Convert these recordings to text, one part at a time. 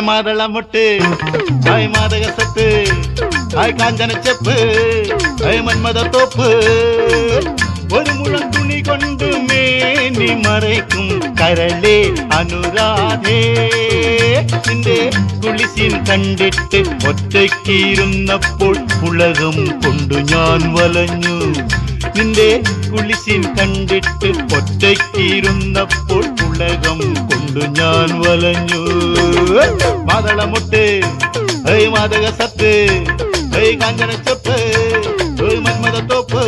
മാതളമുട്ട് hi മാതകസത്ത് hi കാഞ്ചനച്ചെപ്പ് hi മന്മഥത്തോപ്പ് ഒരു മുഴം തുണി കൊണ്ട് മേനി മറയ്ക്കും കരളേ അനുരാധേ നിന്റെ കുളിസിൻ കണ്ടിട്ട് ഒറ്റയ്ക്കിരുന്നപ്പോൾ ഉലകം കൊണ്ടു ഞാൻ വലഞ്ഞു നിന്റെ കുളിസിൻ കണ്ടിട്ട് ഒറ്റയ്ക്കിരുന്നപ്പോൾ ഉലകം കൊണ്ടു ഞാൻ വലഞ്ഞു മാതളമുട്ട് ഹേയ് മാതകസത്ത് ഹേയ് കാഞ്ചനച്ചെപ്പ് ഹേയ് മന്മഥത്തോപ്പ്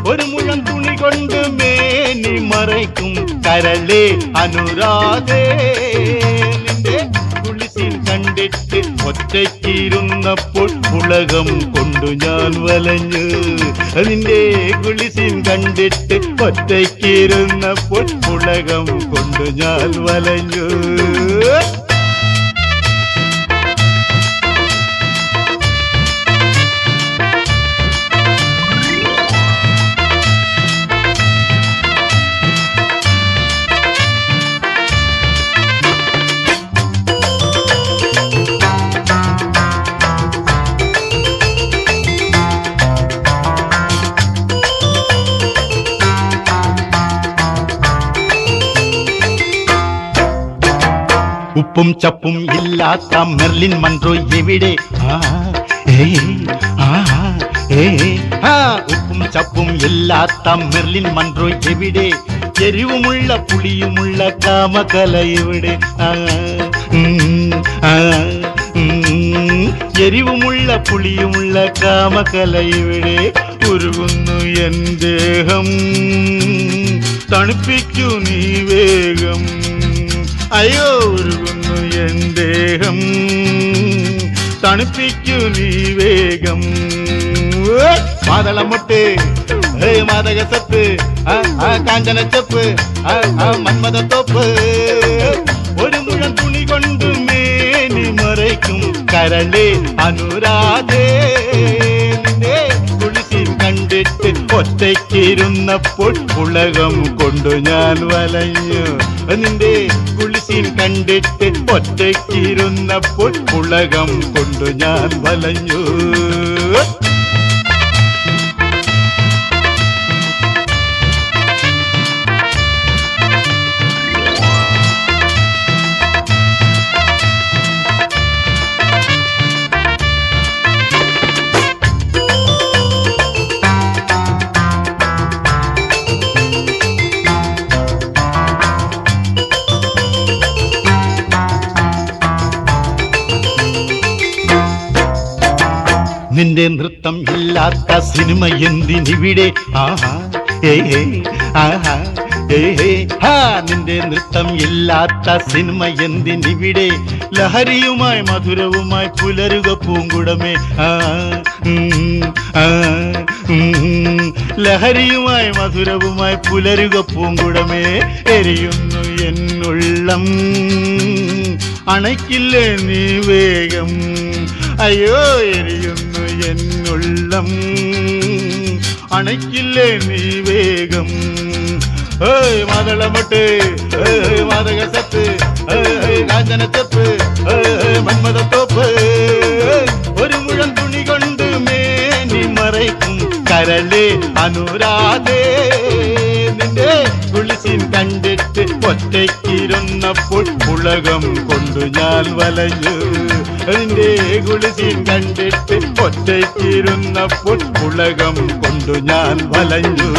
ഒരു മുഴം തുണി കൊണ്ട് മേനി മറയ്ക്കും കരളേ അനുരാധേ നിന്റെ കുളിസിൻ കണ്ടിട്ട് ഒറ്റയ്ക്കിരുന്നപ്പോൾ ഉലകം കൊണ്ടു ഞാൻ വലഞ്ഞു നിന്റെ കുളിസിൻ കണ്ടിട്ട് ഒറ്റയ്ക്കിരുന്നപ്പോൾ ഉലകം കൊണ്ടു ഞാൻ വലഞ്ഞു ഉപ്പും ചപ്പും ഇല്ലാത്ത മെർലിൻ മൺട്രോ എവിടെ ഉപ്പും ചപ്പും ഇല്ലാത്ത മെർലിൻ മൺട്രോ എവിടെ എരിവുമുള്ള പുളിയുമുള്ള കാമകല എവിടെ എരിവുമുള്ള പുളിയുമുള്ള കാമകല എവിടെ ഉരുകുന്നു എൻ ദേഹം തണുപ്പിക്കൂ നീ വേഗം അയ്യോ ഉരുകുന്നു എൻ ദേഹം തണുപ്പിക്കൂ നീ വേഗം മാതളമുട്ട് ഹേയ് മാതകസത്ത് കാഞ്ചനച്ചെപ്പ് മന്മഥത്തോപ്പ് ഒരു മുഴം തുണി കൊണ്ട് മേനി മറയ്ക്കും കരളേ അനുരാധേ നിന്റെ കുളിസിൻ കണ്ടിട്ട് ഒറ്റയ്ക്കിരുന്നപ്പോൾ ഉലകം കൊണ്ടു ഞാൻ വലഞ്ഞു നിന്റെ കുളിസിൻ കണ്ടിട്ട് ഒറ്റയ്ക്കിരുന്നപ്പോൾ ഉലകം കൊണ്ടു ഞാൻ വലഞ്ഞു നിന്റെ നൃത്തം ഇല്ലാത്ത സിനിമ എന്തിനിവിടെ നിന്റെ നൃത്തം ഇല്ലാത്ത സിനിമ എന്തിനിവിടെ ലഹരിയുമായി മധുരവുമായി പുലരുക പൂങ്കുടമേ ലഹരിയുമായി മധുരവുമായി പുലരുക പൂങ്കുടമേ എരിയുന്നു എന്നുള്ളം അണയ്ക്കില്ലേ നീ വേഗം അയ്യോ എരിയുന്നു എന്നുള്ളം അണയ്ക്കില്ലേ നീ വേഗം ഹേയ് മാതളമുട്ട് ഹേയ് മാതകസത്ത് ഹേയ് കാഞ്ചനച്ചെപ്പ് ഹേയ് മന്മഥത്തോപ്പ് ഒരു മുഴം തുണി കൊണ്ട് മേനി മറയ്ക്കും കരളേ അനുരാധേ നിന്റെ കുളിസിൻ കണ്ടിട്ട് ഒറ്റയ്ക്കിരുന്നപ്പോൾ ഉലകം കൊണ്ടു ഞാൻ വലഞ്ഞു നിന്റെ കുളിസിൻ കണ്ടിട്ട് ഒറ്റയ്ക്കിരുന്നപ്പോൾ ഉലകം കൊണ്ടു ഞാൻ വലഞ്ഞു